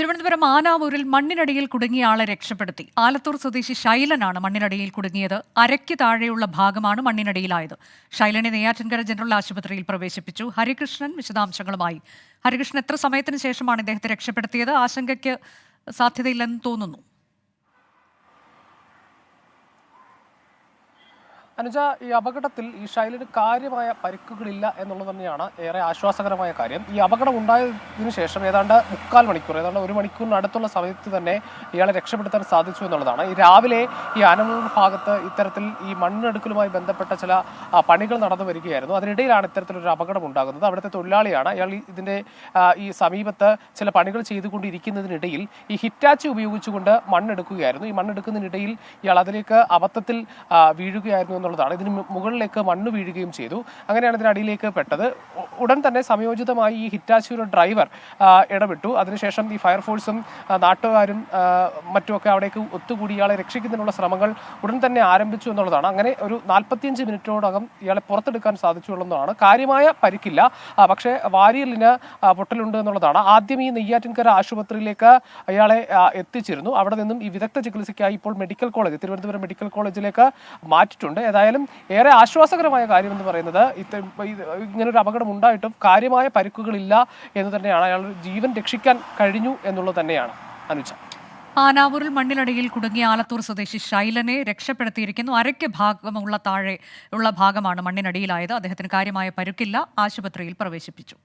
തിരുവനന്തപുരം ആനാവൂരിൽ മണ്ണിനടിയിൽ കുടുങ്ങിയ ആളെ രക്ഷപ്പെടുത്തി. ആലത്തൂർ സ്വദേശി ശൈലനാണ് മണ്ണിനടിയിൽ കുടുങ്ങിയത്. അരയ്ക്ക് താഴെയുള്ള ഭാഗമാണ് മണ്ണിനടിയിലായത്. ശൈലനെ നെയ്യാറ്റിൻകര ജനറൽ ആശുപത്രിയിൽ പ്രവേശിപ്പിച്ചു. ഹരികൃഷ്ണൻ വിശദാംശങ്ങളുമായി. ഹരികൃഷ്ണൻ, എത്ര സമയത്തിന് ശേഷമാണ് ഇദ്ദേഹത്തെ രക്ഷപ്പെടുത്തിയത്? ആശങ്കയ്ക്ക് സാധ്യതയില്ലെന്ന് തോന്നുന്നു. അനുജ, ഈ അപകടത്തിൽ ഈ ശൈലിന് കാര്യമായ പരിക്കുകളില്ല എന്നുള്ളത് തന്നെയാണ് ഏറെ ആശ്വാസകരമായ കാര്യം. ഈ അപകടം ഉണ്ടായതിനു ശേഷം ഏതാണ്ട് 1/4 മണിക്കൂർ, ഏതാണ്ട് 1 മണിക്കൂറിന് അടുത്തുള്ള സമയത്ത് തന്നെ ഇയാളെ രക്ഷപ്പെടുത്താൻ സാധിച്ചു എന്നുള്ളതാണ്. ഈ രാവിലെ ഈ ആനമൂർ ഭാഗത്ത് ഇത്തരത്തിൽ ഈ മണ്ണെടുക്കലുമായി ബന്ധപ്പെട്ട ചില പണികൾ നടന്നു വരികയായിരുന്നു. അതിനിടയിലാണ് ഇത്തരത്തിലൊരു അപകടം ഉണ്ടാകുന്നത്. അവിടുത്തെ തൊഴിലാളിയാണ്. അയാൾ ഇതിൻ്റെ ഈ സമീപത്ത് ചില പണികൾ ചെയ്തുകൊണ്ടിരിക്കുന്നതിനിടയിൽ ഈ ഹിറ്റാച്ചി ഉപയോഗിച്ചുകൊണ്ട് മണ്ണെടുക്കുകയായിരുന്നു. ഈ മണ്ണെടുക്കുന്നതിനിടയിൽ ഇയാൾ അതിലേക്ക് അബദ്ധത്തിൽ വീഴുകയായിരുന്നു എന്നുള്ളതാണ്. ഇതിന് മുകളിലേക്ക് മണ്ണ് വീഴുകയും ചെയ്തു. അങ്ങനെയാണ് ഇതിനടിയിലേക്ക് പെട്ടത്. ഉടൻ തന്നെ സംയോജിതമായി ഈ ഹിറ്റാച്ചിയുടെ ഡ്രൈവർ ഇടപെട്ടു. അതിനുശേഷം ഈ ഫയർഫോഴ്സും നാട്ടുകാരും മറ്റുമൊക്കെ അവിടേക്ക് ഒത്തുകൂടി ഇയാളെ രക്ഷിക്കുന്നതിനുള്ള ശ്രമങ്ങൾ ഉടൻ തന്നെ ആരംഭിച്ചു എന്നുള്ളതാണ്. അങ്ങനെ ഒരു 45 മിനിറ്റോടകം ഇയാളെ പുറത്തെടുക്കാൻ സാധിച്ചു എന്നുള്ളതാണ്. കാര്യമായ പരിക്കില്ല, പക്ഷേ വാരിയലിന് പൊട്ടലുണ്ട് എന്നുള്ളതാണ്. ആദ്യം ഈ നെയ്യാറ്റിൻകര ആശുപത്രിയിലേക്ക് അയാളെ എത്തിച്ചിരുന്നു. അവിടെ നിന്നും ഈ വിദഗ്ധ ചികിത്സയ്ക്കായി ഇപ്പോൾ മെഡിക്കൽ കോളേജ്, തിരുവനന്തപുരം മെഡിക്കൽ കോളേജിലേക്ക് മാറ്റിയിട്ടുണ്ട്. ഏതായാലും ഏറെ ആശ്വാസകരമായ കാര്യം എന്ന് പറയുന്നത് ഇങ്ങനൊരു അപകടം ഉണ്ടായിട്ടും കാര്യമായ പരിക്കുകളില്ല എന്ന് തന്നെയാണ്. അയാളുടെ ജീവൻ രക്ഷിക്കാൻ കഴിഞ്ഞു എന്നുള്ളത് തന്നെയാണ് അനുജ. ആനാവൂരിൽ മണ്ണിനടിയിൽ കുടുങ്ങിയ ആലത്തൂർ സ്വദേശി ശൈലനെ രക്ഷപ്പെടുത്തിയിരിക്കുന്നു. അരയ്ക്ക് ഭാഗമുള്ള താഴെ ഉള്ള ഭാഗമാണ് മണ്ണിനടിയിലായത്. അദ്ദേഹത്തിന് കാര്യമായ പരുക്കില്ല. ആശുപത്രിയിൽ പ്രവേശിപ്പിച്ചു.